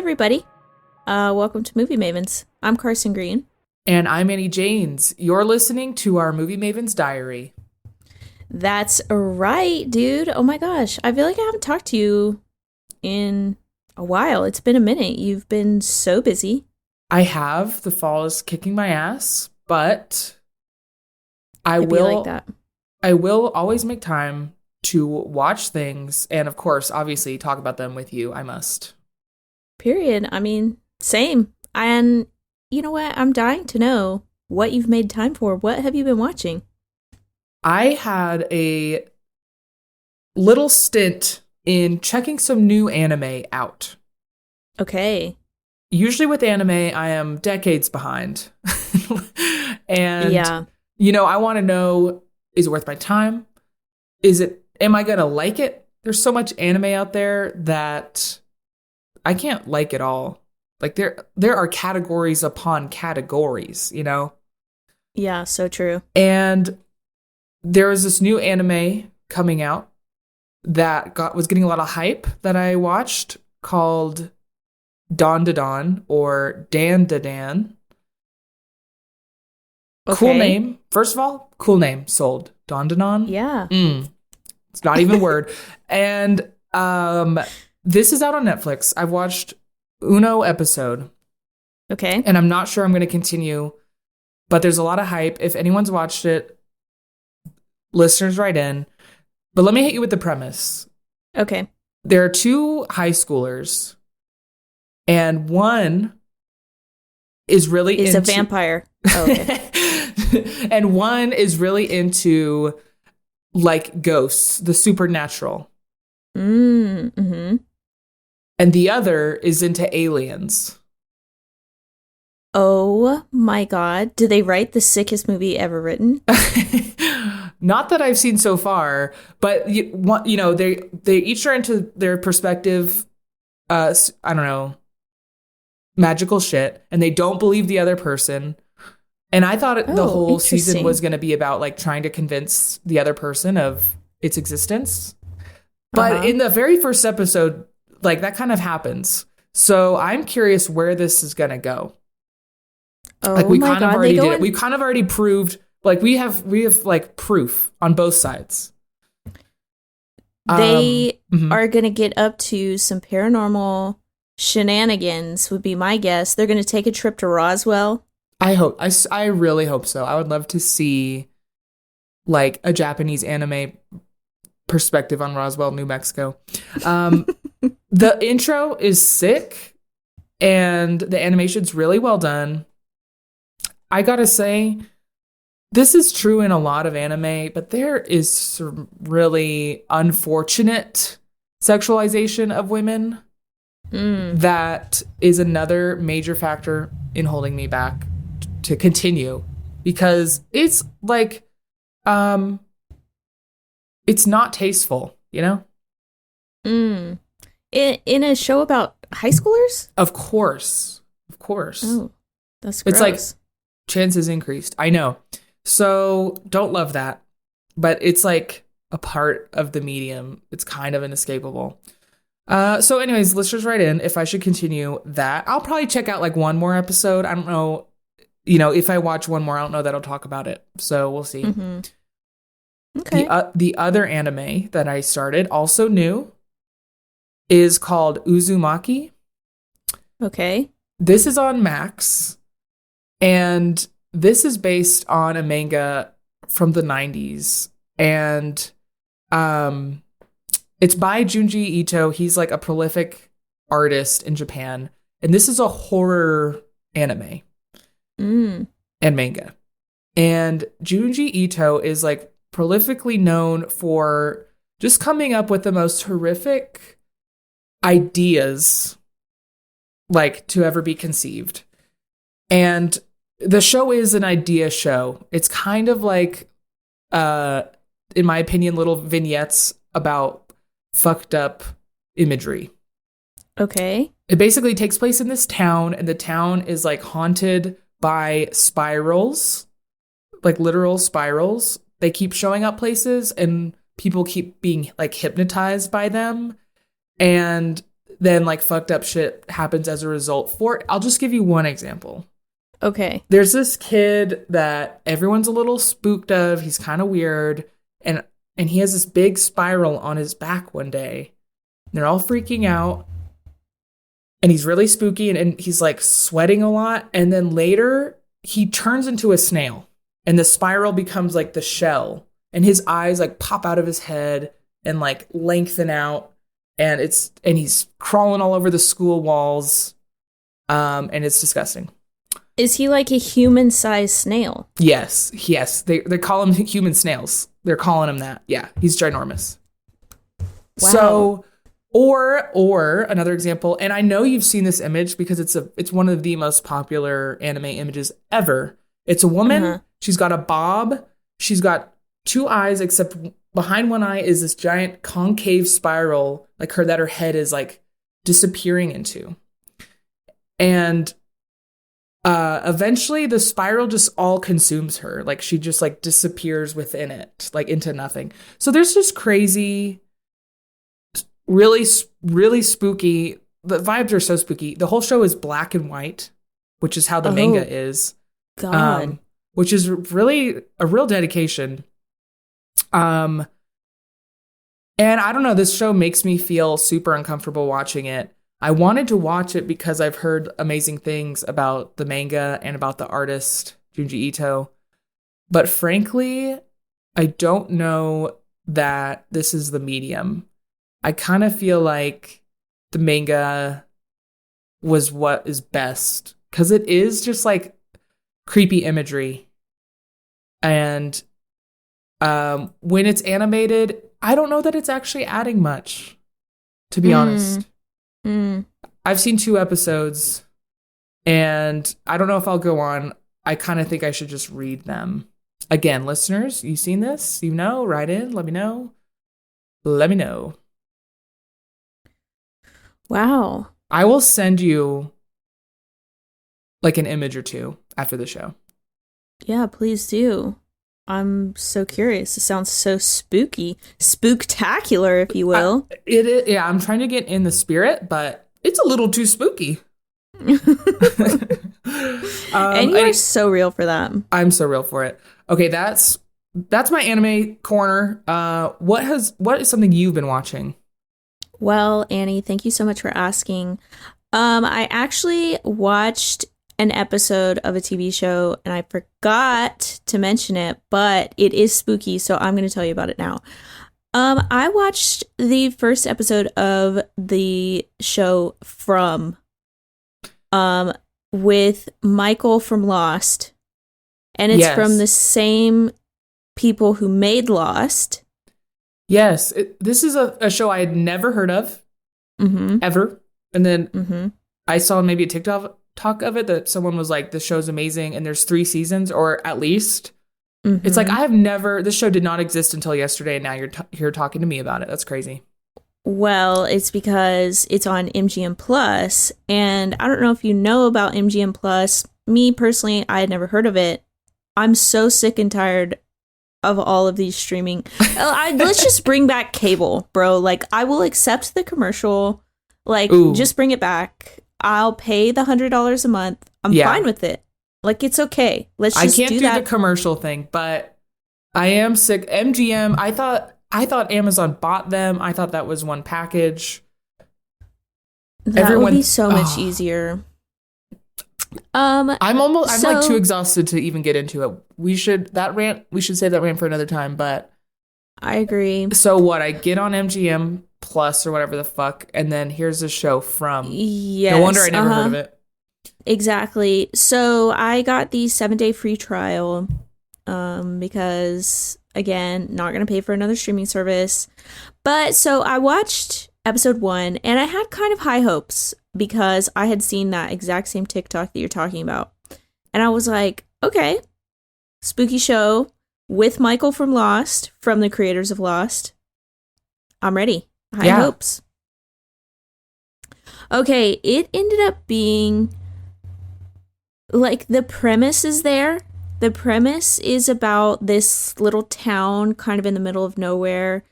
everybody. Welcome to Movie Mavens. I'm Carsen Green. And I'm Annie Janes. You're listening to our Movie Mavens Diary. That's right, dude. Oh my gosh. I feel like I haven't talked to you in a while. It's been a minute. You've been so busy. I have. The fall is kicking my ass, but It'd be like that. I will always make time to watch things and, of course, obviously talk about them with you. I must. Period. I mean, same. And you know what? I'm dying to know what you've made time for. What have you been watching? I had a little stint in checking some new anime out. Okay. Usually with anime, I am decades behind. And, yeah. I want to know, is it worth my time? Am I going to like it? There's so much anime out there that I can't like it all. Like there are categories upon categories, Yeah, so true. And there was this new anime coming out that was getting a lot of hype that I watched called Dawn to Dawn or Dan to Dan. Okay. Cool name. First of all, cool name. Sold. Dawn to Dawn. Yeah. It's not even a word. And this is out on Netflix. I've watched uno episode. Okay. And I'm not sure I'm going to continue, but there's a lot of hype. If anyone's watched it, listeners write in. But let me hit you with the premise. Okay. There are two high schoolers, and one is really a vampire. Oh, okay. And one is really into like ghosts, the supernatural. Mm-hmm. And the other is into aliens. Oh my God. Did they write the sickest movie ever written? Not that I've seen so far, but they each are into their perspective, I don't know, magical shit, and they don't believe the other person. And I thought the whole season was going to be about like trying to convince the other person of its existence. But in the very first episode, like that kind of happens. So I'm curious where this is going to go. Oh, like we my kind God, of already did it. We kind of already proved, like we have like proof on both sides. They are going to get up to some paranormal shenanigans would be my guess. They're going to take a trip to Roswell. I really hope so. I would love to see like a Japanese anime perspective on Roswell, New Mexico. The intro is sick and the animation's really well done. I gotta say, this is true in a lot of anime, but there is some really unfortunate sexualization of women that is another major factor in holding me back to continue, because it's like it's not tasteful, In a show about high schoolers? Of course. Oh, that's gross. It's like chances increased. I know. So don't love that, but it's like a part of the medium. It's kind of inescapable. So anyways, listeners write in if I should continue that. I'll probably check out like one more episode. I don't know. If I watch one more, I don't know that I'll talk about it. So we'll see. Mm-hmm. Okay. The other anime that I started, also new, is called Uzumaki. Okay. This is on Max, and this is based on a manga from the 90s. And it's by Junji Ito. He's like a prolific artist in Japan. And this is a horror anime and manga. And Junji Ito is like prolifically known for just coming up with the most horrific ideas like to ever be conceived. And the show is an idea show. It's kind of like, in my opinion, little vignettes about fucked up imagery. Okay. It basically takes place in this town, and the town is like haunted by spirals, like literal spirals. They keep showing up places and people keep being like hypnotized by them. And then like fucked up shit happens as a result. I'll just give you one example. Okay. There's this kid that everyone's a little spooked of. He's kind of weird. And he has this big spiral on his back one day. They're all freaking out. And he's really spooky and he's like sweating a lot. And then later he turns into a snail. And the spiral becomes like the shell. And his eyes like pop out of his head and like lengthen out. And he's crawling all over the school walls. And it's disgusting. Is he like a human-sized snail? Yes. They call him human snails. They're calling him that. Yeah, he's ginormous. Wow. So, or another example, and I know you've seen this image because it's one of the most popular anime images ever. It's a woman. Uh-huh. She's got a bob. She's got two eyes, except behind one eye is this giant concave spiral, like her head is like disappearing into. And eventually the spiral just all consumes her. Like she just like disappears within it, like into nothing. So there's just crazy, really, really spooky. The vibes are so spooky. The whole show is black and white, which is how the manga is. God. Which is really a real dedication. And I don't know, this show makes me feel super uncomfortable watching it. I wanted to watch it because I've heard amazing things about the manga and about the artist, Junji Ito. But frankly, I don't know that this is the medium. I kind of feel like the manga was what is best. Because it is just like creepy imagery. And when it's animated, I don't know that it's actually adding much, to be honest. I've seen 2 episodes, and I don't know if I'll go on. I kind of think I should just read them. Again, listeners, you seen this? You know, write in, let me know. Let me know. Wow. I will send you like an image or 2 after the show. Yeah, please do. I'm so curious. It sounds so spooky. Spooktacular, if you will. It is, yeah, I'm trying to get in the spirit, but it's a little too spooky. And you are so real for that. I'm so real for it. Okay, that's my anime corner. What is something you've been watching? Well, Annie, thank you so much for asking. I actually watched an episode of a TV show, and I forgot to mention it, but it is spooky, so I'm going to tell you about it now. I watched the first episode of the show From, with Michael from Lost, and it's from the same people who made Lost. Yes, this is a show I had never heard of, ever, and then I saw maybe a TikTok of it that someone was like, this show's amazing and there's 3 seasons, or at least it's like this show did not exist until yesterday, and now you're here talking to me about it. That's crazy. Well, it's because it's on MGM Plus, and I don't know if you know about MGM Plus. Me personally, I had never heard of it. I'm so sick and tired of all of these streaming. Let's just bring back cable, bro. Like, I will accept the commercial. Like, just bring it back. I'll pay the $100 a month. I'm fine with it. Like, it's okay. Let's just I can't do the commercial thing, but I am sick. MGM, I thought Amazon bought them. I thought that was one package. That would be so much easier. I'm like too exhausted to even get into it. We should save that rant for another time, but I agree. So what? I get on MGM Plus or whatever the fuck, and then here's a show From. Yes. No wonder I never heard of it. Exactly. So I got the 7-day free trial because, again, not going to pay for another streaming service. But so I watched episode 1, and I had kind of high hopes because I had seen that exact same TikTok that you're talking about. And I was like, okay, spooky show with Michael from Lost, from the creators of Lost. I'm ready. High hopes. Okay, it ended up being like, the premise is there. The premise is about this little town kind of in the middle of nowhere.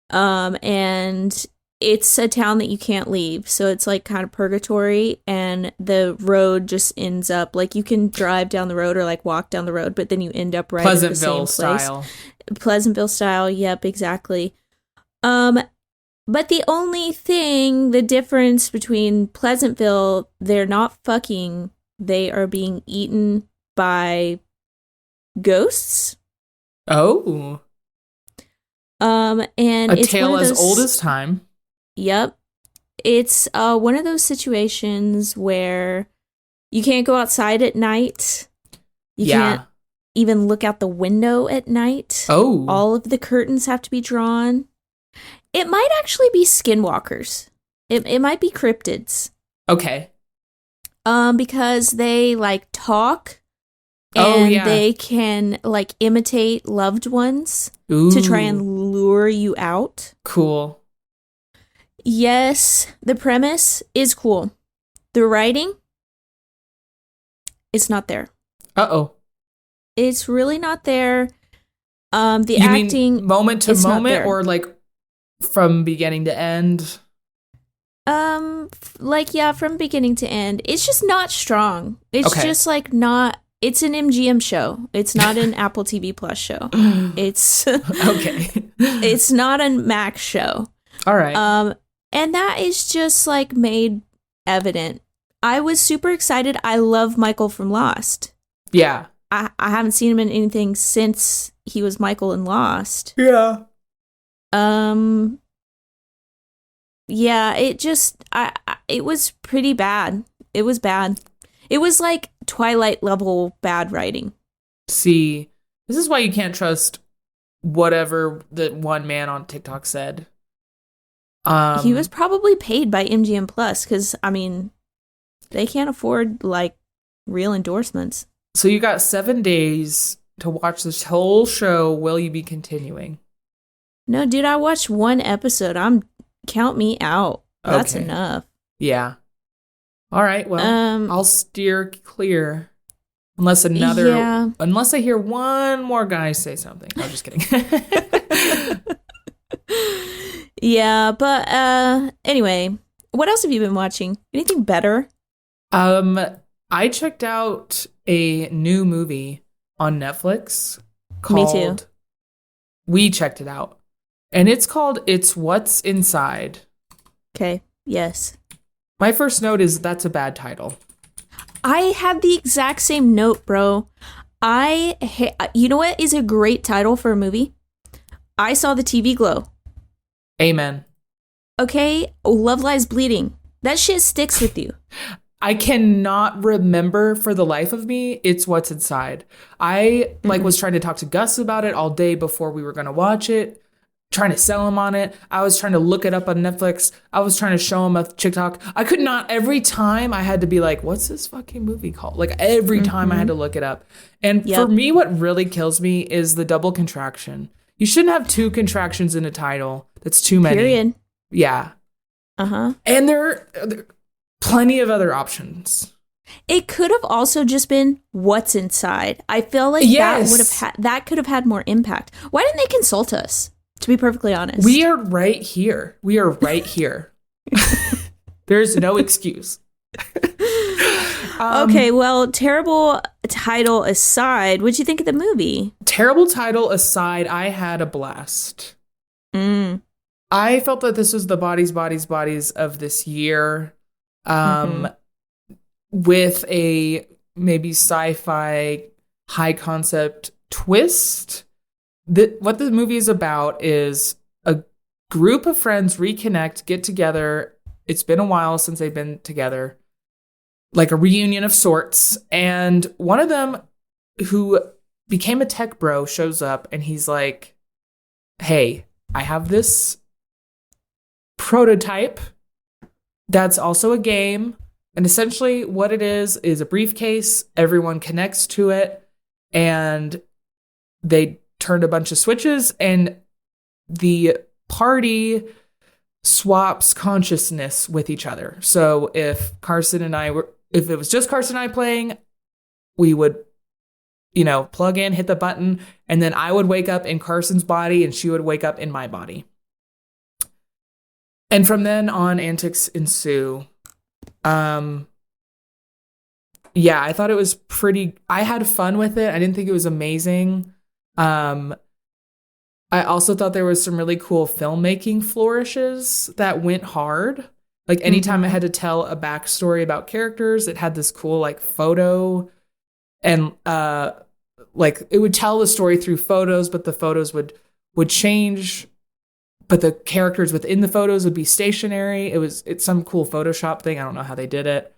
And it's a town that you can't leave. So it's like kind of purgatory, and the road just ends up like you can drive down the road or like walk down the road, but then you end up right at the same place. Style. Pleasantville style. Yep, exactly. But the only thing, the difference between Pleasantville, they're not fucking, they are being eaten by ghosts. Oh. And a it's tale one of those, as old as time. Yep. It's one of those situations where you can't go outside at night. You can't even look out the window at night. Oh. All of the curtains have to be drawn. It might actually be skinwalkers. It might be cryptids. Okay. Because they like talk and they can like imitate loved ones to try and lure you out. Cool. Yes, the premise is cool. The writing, it's not there. Uh-oh. It's really not there. The you acting, mean moment to moment, or like from beginning to end? From beginning to end. It's just not strong. It's just like not. It's an MGM show. It's not an Apple TV Plus show. It's okay. It's not a Max show. All right. And that is just like made evident. I was super excited. I love Michael from Lost. Yeah. I haven't seen him in anything since he was Michael in Lost. Yeah. Yeah, it was pretty bad. It was bad. It was like Twilight level bad writing. See, this is why you can't trust whatever the one man on TikTok said. He was probably paid by MGM Plus because, I mean, they can't afford like real endorsements. So you got 7 days to watch this whole show. Will you be continuing? No, dude, I watched one episode. Count me out. That's enough. Yeah. All right. Well, I'll steer clear unless I hear one more guy say something. I'm just kidding. Yeah, but anyway, what else have you been watching? Anything better? I checked out a new movie on Netflix called Me too. We checked it out. And it's called It's What's Inside. Okay. Yes. My first note is that's a bad title. I had the exact same note, bro. You know what is a great title for a movie? I Saw the TV Glow. Amen. Okay, Love Lies Bleeding. That shit sticks with you. I cannot remember for the life of me It's What's Inside. I was trying to talk to Gus about it all day before we were going to watch it, trying to sell him on it. I was trying to look it up on Netflix. I was trying to show him a TikTok. I could not. Every time I had to be like, what's this fucking movie called? Like every time I had to look it up. And for me, what really kills me is the double contraction. You shouldn't have 2 contractions in a title. That's too many. Period. Yeah. Uh-huh. And there are plenty of other options. It could have also just been What's Inside. I feel like that could have had more impact. Why didn't they consult us? To be perfectly honest. We are right here. There's no excuse. Okay, well, terrible title aside, what'd you think of the movie? Terrible title aside, I had a blast. I felt that this was the bodies of this year. With a maybe sci-fi high concept twist. What the movie is about is a group of friends reconnect, get together. It's been a while since they've been together, like a reunion of sorts. And one of them, who became a tech bro, shows up and he's like, hey, I have this prototype that's also a game. And essentially what it is a briefcase. Everyone connects to it and they turned a bunch of switches and the party swaps consciousness with each other. So if it was just Carsen and I playing, we would, plug in, hit the button, and then I would wake up in Carsen's body and she would wake up in my body. And from then on, antics ensue. Um, yeah, I thought it was pretty. I had fun with it. I didn't think it was amazing. Um, I also thought there was some really cool filmmaking flourishes that went hard. Like anytime I had to tell a backstory about characters, it had this cool like photo and like it would tell the story through photos, but the photos would change, but the characters within the photos would be stationary. It's some cool Photoshop thing. I don't know how they did it.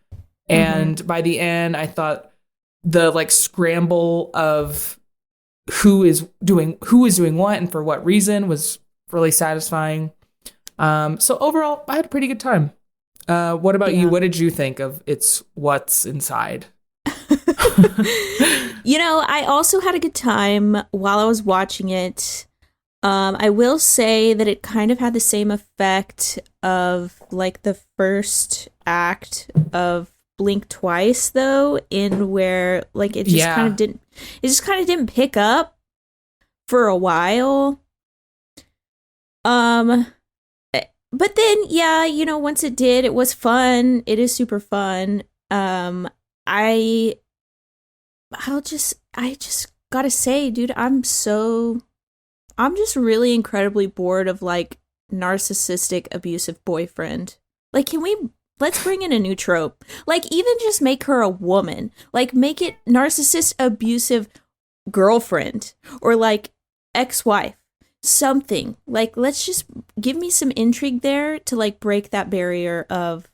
And by the end, I thought the like scramble of who is doing what and for what reason was really satisfying. So overall, I had a pretty good time. What about you? What did you think of It's What's Inside? I also had a good time while I was watching it. I will say that it kind of had the same effect of like the first act of Blink Twice, though, in where like it just kind of didn't pick up for a while. But then once it did, it was fun. It is super fun. I just gotta say, dude, I'm just really incredibly bored of like narcissistic abusive boyfriend. Like, let's bring in a new trope. Like, even just make her a woman. Like, make it narcissist abusive girlfriend or like ex-wife. Something. Like, let's just give me some intrigue there to like break that barrier of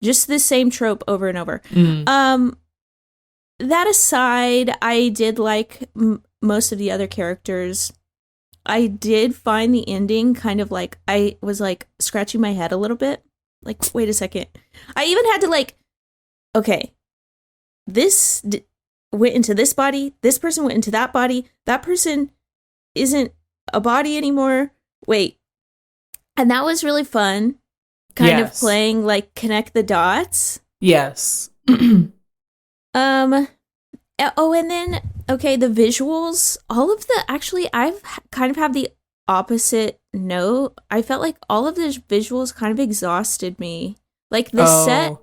just the same trope over and over. That aside, I did like most of the other characters. I did find the ending kind of like, I was like scratching my head a little bit. Like, wait a second. I even had to like, okay, this went into this body. This person went into that body. That person isn't a body anymore. Wait. And that was really fun. Kind of playing like connect the dots. Yes. And then, okay, the visuals, I've kind of have the opposite note. I felt like all of the visuals kind of exhausted me. Like the set,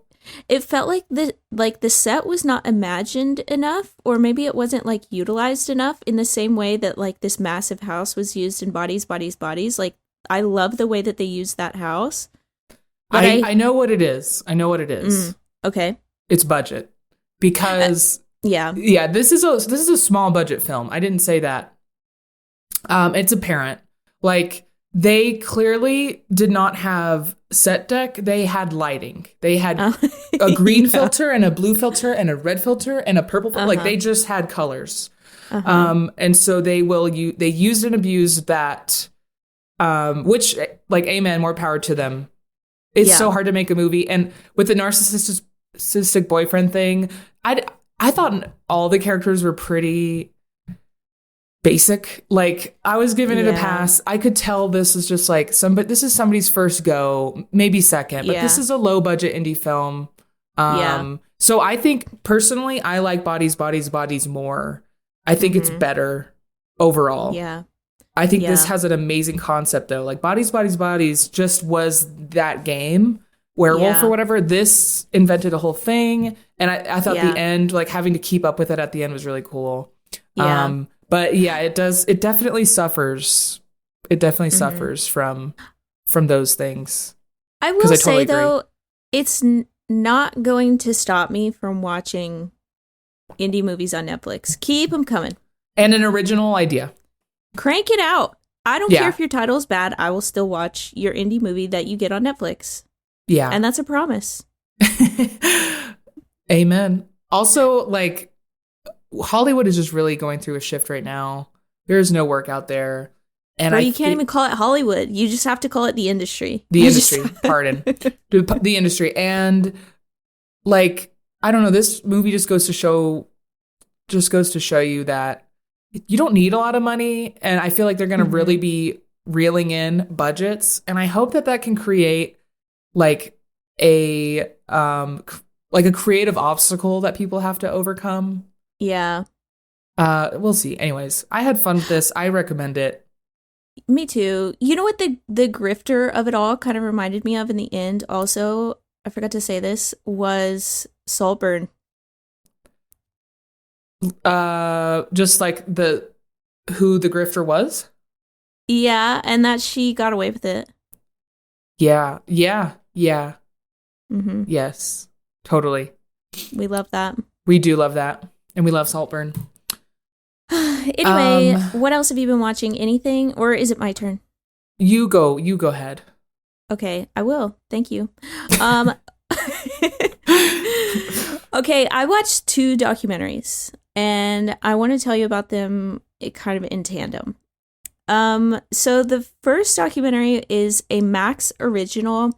it felt like the set was not imagined enough, or maybe it wasn't like utilized enough in the same way that like this massive house was used in Bodies, Bodies, Bodies. Like, I love the way that they used that house. I know what it is. Okay. It's budget. Because this is a small budget film. I didn't say that. It's apparent. Like, they clearly did not have set deck. They had lighting. They had a green filter and a blue filter and a red filter and a purple filter. Like, they just had colors. And so they used and abused that, which, like, amen, more power to them. It's so hard to make a movie. And with the narcissistic boyfriend thing, I thought all the characters were pretty basic. Like, I was giving it a pass. I could tell this is just like this is somebody's first go, maybe second, but this is a low budget indie film. So I think personally, I like Bodies, Bodies, Bodies more. I think it's better overall. Yeah. I think this has an amazing concept though. Like, Bodies, Bodies, Bodies just was that game. Werewolf or whatever. This invented a whole thing. And I thought the end, like having to keep up with it at the end was really cool. Yeah. But yeah, it definitely suffers. It definitely suffers from those things. I will say though, it's not going to stop me from watching indie movies on Netflix. Keep them coming. And an original idea. Crank it out. I don't care if your title is bad. I will still watch your indie movie that you get on Netflix. Yeah. And that's a promise. Amen. Also, like, Hollywood is just really going through a shift right now. There's no work out there. And you can't even call it Hollywood. You just have to call it the industry. The industry, pardon. The industry. And, like, I don't know, this movie just goes to show you that you don't need a lot of money. And I feel like they're going to really be reeling in budgets. And I hope that can create like a creative obstacle that people have to overcome. Yeah. We'll see. Anyways, I had fun with this. I recommend it. Me too. You know what the grifter of it all kind of reminded me of in the end also, I forgot to say this, was Saltburn. Just like who the grifter was? Yeah, and that she got away with it. Yeah. Yeah. Yeah. Mm-hmm. Yes. Totally. We love that. We do love that. And we love Saltburn. Anyway, what else have you been watching? Anything? Or is it my turn? You go ahead. Okay, I will. Thank you. Okay, I watched 2 documentaries and I want to tell you about them kind of in tandem. So the first documentary is a Max original,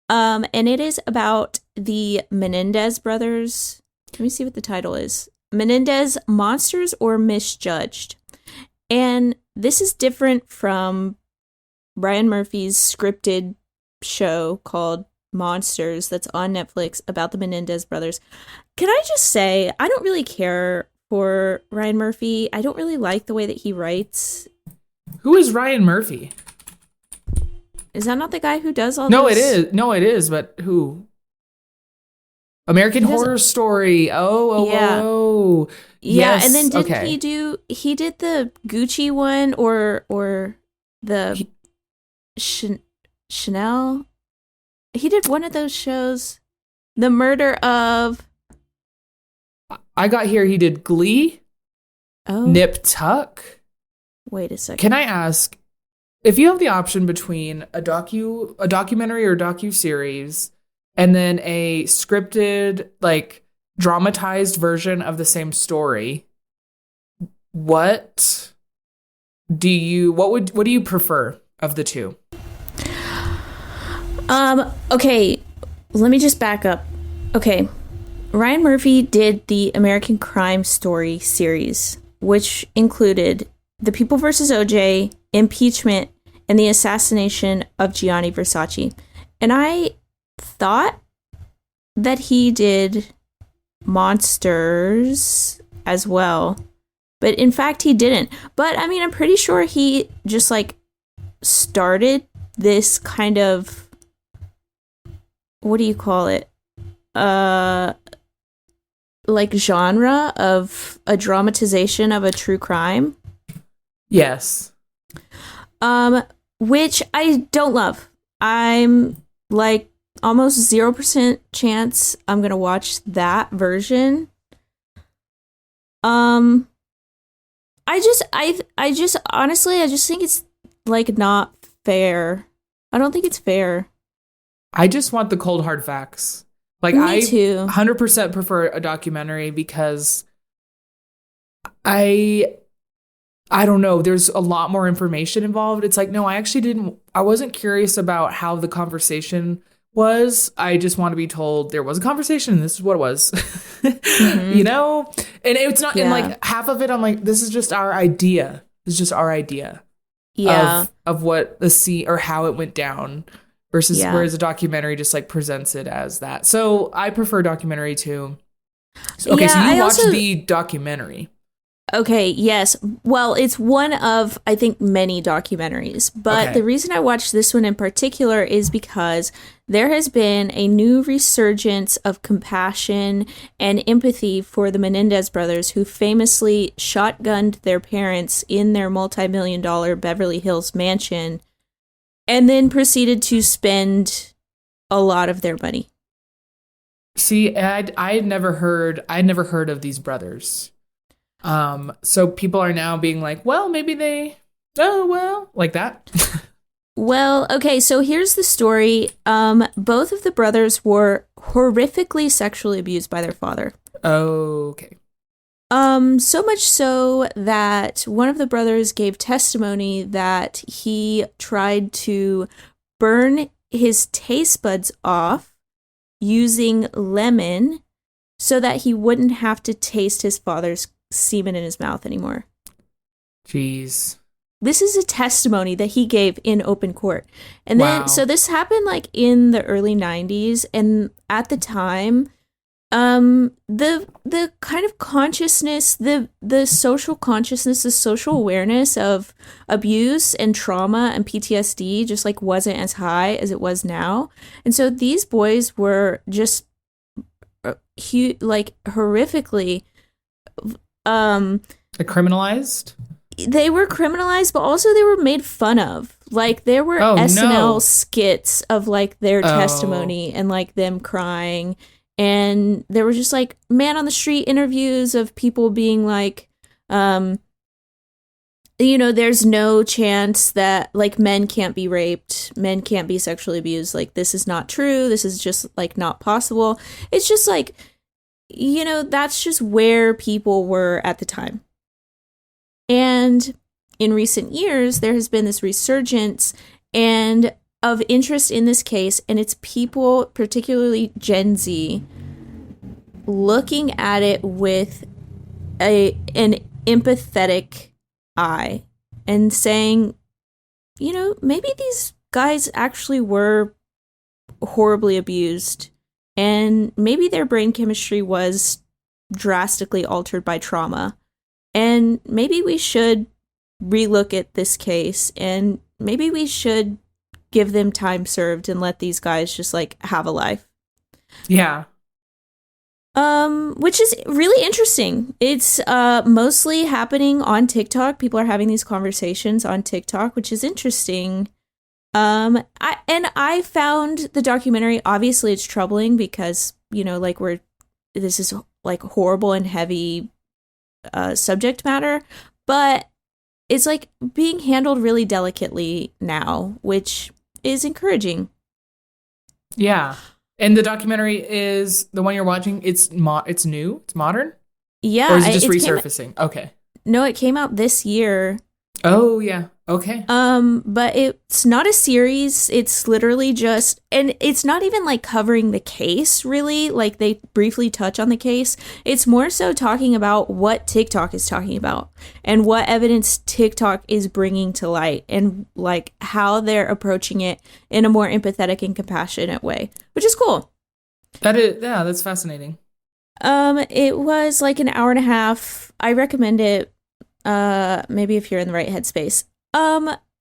and it is about the Menendez brothers. Let me see what the title is. Menendez, Monsters or Misjudged. And this is different from Ryan Murphy's scripted show called Monsters that's on Netflix about the Menendez brothers. Can I just say, I don't really care for Ryan Murphy. I don't really like the way that he writes. Who is Ryan Murphy? Is that not the guy who does all No, this? it is. No, it is, but who? American Horror Story. Oh. Yeah, Yes. and then didn't okay. he did the Gucci one or the Chanel? He did one of those shows. The Murder of... I got here he did Glee. Oh. Nip Tuck. Wait a second. Can I ask, if you have the option between a documentary or docu-series and then a scripted, like, dramatized version of the same story, what do you prefer of the two? Okay, let me just back up. Okay, Ryan Murphy did the American Crime Story series, which included The People vs. OJ, Impeachment, and the assassination of Gianni Versace. And I thought that he did Monsters as well, but in fact he didn't. But I mean, I'm pretty sure he just like started this kind of, what do you call it? Like genre of a dramatization of a true crime. Yes. Which I don't love. I'm like almost 0% chance I'm going to watch that version. I just honestly, I just think it's like not fair. I don't think it's fair. I just want the cold hard facts. Like, Me too. 100% prefer a documentary because I don't know, there's a lot more information involved. It's like, no, I wasn't curious about how the conversation was. I just want to be told there was a conversation and this is what it was. Mm-hmm. You know? And it's not, and like half of it, I'm like, this is just our idea. It's just our idea. Yeah. Of what the scene or how it went down. Whereas a documentary just like presents it as that. So I prefer documentary too. So you watched the documentary. Okay, yes. Well, it's one of, I think, many documentaries. But the reason I watched this one in particular is because there has been a new resurgence of compassion and empathy for the Menendez brothers, who famously shotgunned their parents in their multi-million-dollar Beverly Hills mansion and then proceeded to spend a lot of their money. See, I had never heard of these brothers. So people are now being like, well, maybe like that. Well, okay, so here's the story. Both of the brothers were horrifically sexually abused by their father. Okay. So much so that one of the brothers gave testimony that he tried to burn his taste buds off using lemon so that he wouldn't have to taste his father's semen in his mouth anymore. Jeez. This is a testimony that he gave in open court. And then, so this happened like in the early 90s. And at the time, The kind of consciousness, the social consciousness, the social awareness of abuse and trauma and PTSD just like wasn't as high as it was now. And so these boys were just like horrifically Criminalized? they were criminalized, but also they were made fun of. Like there were SNL skits of like their testimony and like them crying. And there were just like man on the street interviews of people being like, there's no chance that like men can't be raped, men can't be sexually abused. Like this is not true. This is just like not possible. It's just like, that's just where people were at the time. And in recent years, there has been this resurgence and of interest in this case, and it's people, particularly Gen Z, looking at it with an empathetic eye and saying, maybe these guys actually were horribly abused, and maybe their brain chemistry was drastically altered by trauma. And maybe we should relook at this case, and maybe we should give them time served and let these guys just like have a life. Yeah. Which is really interesting. It's mostly happening on TikTok. People are having these conversations on TikTok, which is interesting. I found the documentary, obviously it's troubling because, this is like horrible and heavy subject matter, but it's like being handled really delicately now, which is encouraging. Yeah. And the documentary is the one you're watching. It's new. It's modern. Yeah. Or is it just resurfacing? Okay. No, it came out this year. Oh yeah. Okay. But it's not a series. It's literally just, and it's not even like covering the case really. Like they briefly touch on the case. It's more so talking about what TikTok is talking about and what evidence TikTok is bringing to light and like how they're approaching it in a more empathetic and compassionate way, which is cool. That's fascinating. It was like an hour and a half. I recommend it. Maybe if you're in the right headspace.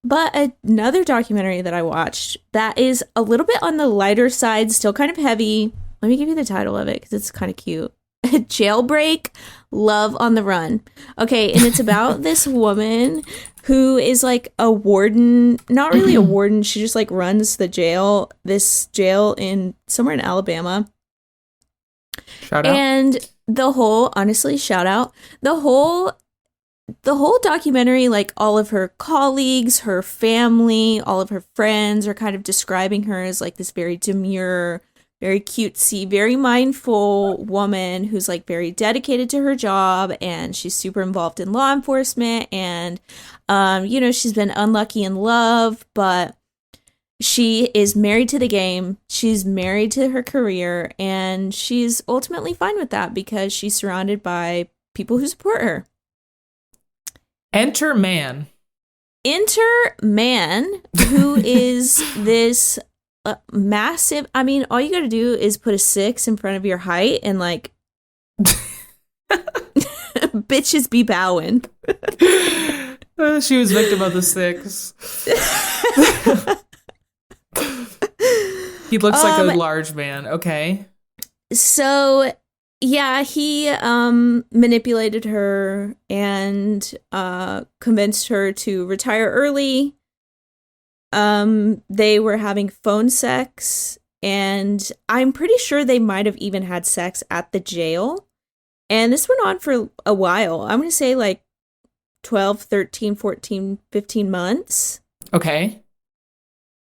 But another documentary that I watched that is a little bit on the lighter side, still kind of heavy. Let me give you the title of it because it's kind of cute. Jailbreak, Love on the Run. Okay, and it's about this woman who is like a warden, not really a warden. She just like runs this jail in somewhere in Alabama. Shout out. And honestly, shout out. The whole documentary, like all of her colleagues, her family, all of her friends are kind of describing her as like this very demure, very cutesy, very mindful woman who's like very dedicated to her job, and she's super involved in law enforcement, and she's been unlucky in love, but she is married to the game, she's married to her career, and she's ultimately fine with that because she's surrounded by people who support her. Enter man, who is this massive. I mean, all you got to do is put a 6 in front of your height and like bitches be bowing. She was victim of the 6. He looks like a large man. Okay. So yeah, he manipulated her and convinced her to retire early. They were having phone sex, and I'm pretty sure they might have even had sex at the jail. And this went on for a while. I'm going to say like 12, 13, 14, 15 months. Okay.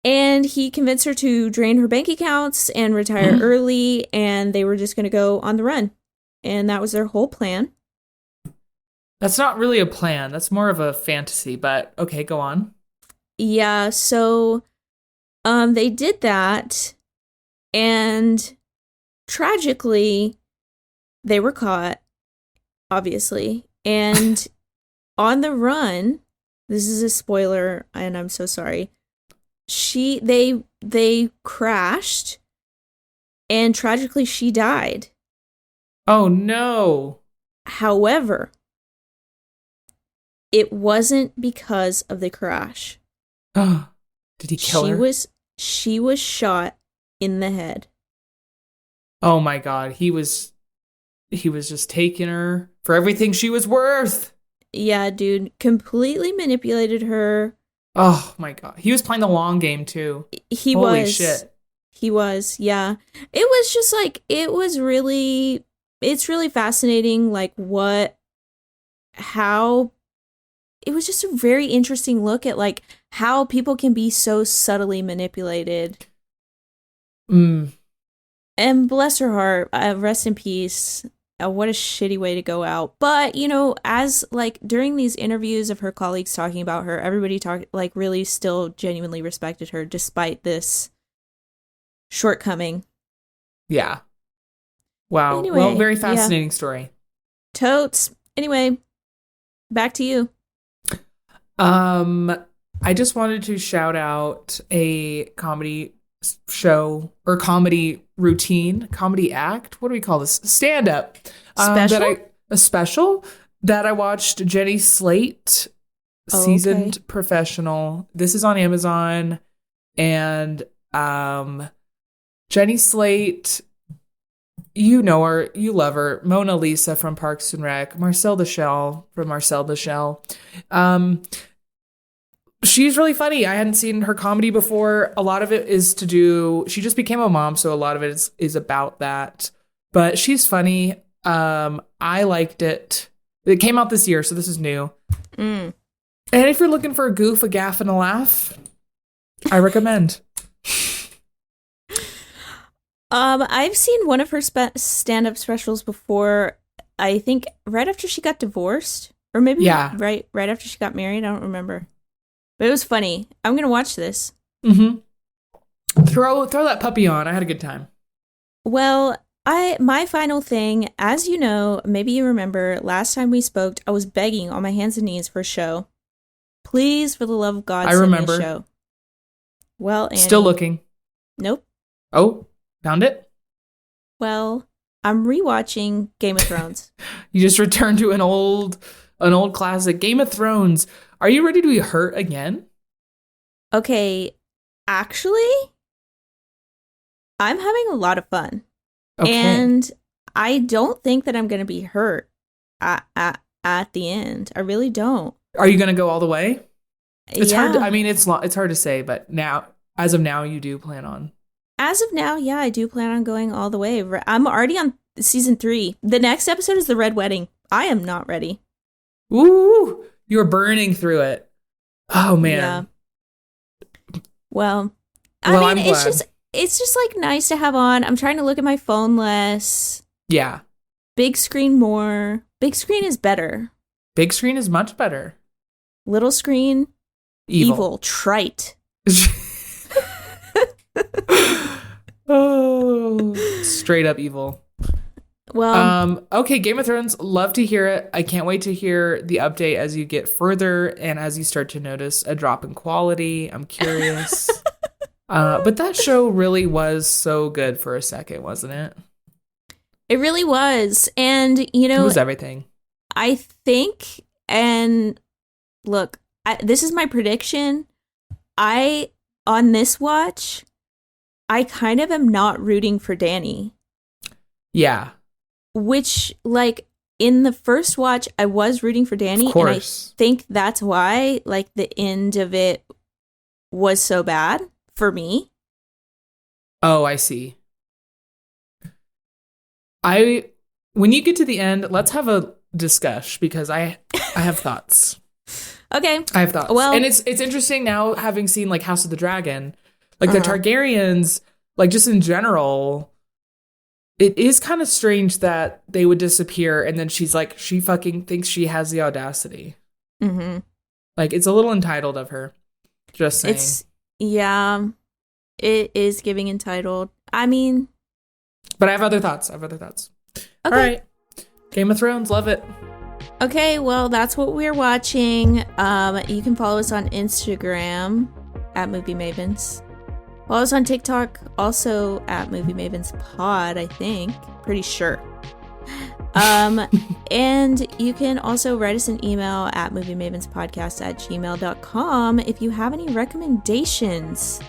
And he convinced her to drain her bank accounts and retire early, and they were just going to go on the run. And that was their whole plan. That's not really a plan. That's more of a fantasy, but okay, go on. Yeah, so they did that, and tragically, they were caught, obviously. And on the run, this is a spoiler, and I'm so sorry. They crashed, and tragically she died. Oh, no. However, it wasn't because of the crash. Did he kill her? She was shot in the head. Oh my God. He was just taking her for everything she was worth. Yeah, dude. Completely manipulated her. Oh my God. He was playing the long game too. Holy shit. He was, yeah. It was just like, it's really fascinating, like how it was just a very interesting look at like how people can be so subtly manipulated. And bless her heart, rest in peace. What a shitty way to go out. But, you know, as like during these interviews of her colleagues talking about her, everybody really still genuinely respected her despite this shortcoming. Yeah. Wow. Anyway, well, very fascinating story. Totes. Anyway, back to you. I just wanted to shout out a comedy show or comedy routine, comedy act. What do we call this? Stand up. A special that I watched. Jenny Slate, Seasoned Professional. This is on Amazon, and Jenny Slate, you know her, you love her. Mona Lisa from Parks and Rec, Marcel the Shell from Marcel the Shell. She's really funny. I hadn't seen her comedy before. A lot of it is to do, she just became a mom, so a lot of it is about that. But she's funny. I liked it. It came out this year, so this is new. And if you're looking for a goof, a gaff, and a laugh, I recommend. I've seen one of her stand-up specials before. I think right after she got divorced, or maybe right after she got married. I don't remember, but it was funny. I'm gonna watch this. Throw that puppy on. I had a good time. Well, my final thing, as you know, maybe you remember, last time we spoke, I was begging on my hands and knees for a show. Please, for the love of God, send me a show. Well, Annie, still looking. Nope. Oh. Found it? Well, I'm rewatching Game of Thrones. You just returned to an old classic, Game of Thrones. Are you ready to be hurt again? Okay, actually, I'm having a lot of fun. Okay. And I don't think that I'm going to be hurt at the end. I really don't. Are you going to go all the way? It's hard. It's hard to say, but now, as of now, you do plan on. As of now, yeah, I do plan on going all the way. I'm already on season 3. The next episode is the Red Wedding. I am not ready. Ooh, you're burning through it. Oh, man. Yeah. Well, I mean, it's just like nice to have on. I'm trying to look at my phone less. Yeah. Big screen more. Big screen is better. Big screen is much better. Little screen, evil, trite. Oh, straight up evil. Well, okay, Game of Thrones, love to hear it. I can't wait to hear the update as you get further and as you start to notice a drop in quality. I'm curious. But that show really was so good for a second, wasn't it? It really was. And, you know, it was everything. I think, and look, this is my prediction. On this watch, I kind of am not rooting for Dany. Yeah. Which, like, in the first watch, I was rooting for Dany. Of course. And I think that's why, like, the end of it was so bad for me. Oh, I see. When you get to the end, let's have a discussion because I have thoughts. Okay. I have thoughts. Well, and it's interesting now having seen like House of the Dragon, like the Targaryens, like just in general, it is kind of strange that they would disappear and then she's like, she fucking thinks she has the audacity. Mm-hmm. Like it's a little entitled of her. Just saying. It is giving entitled. I mean, but I have other thoughts. Okay. All right. Game of Thrones, love it. Okay, well, that's what we're watching. You can follow us on Instagram at Movie Mavens. Follow us on TikTok, also at Movie Mavens Pod, I think. Pretty sure. And you can also write us an email at moviemavenspodcast@gmail.com if you have any recommendations.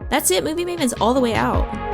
That's it, Movie Mavens all the way out.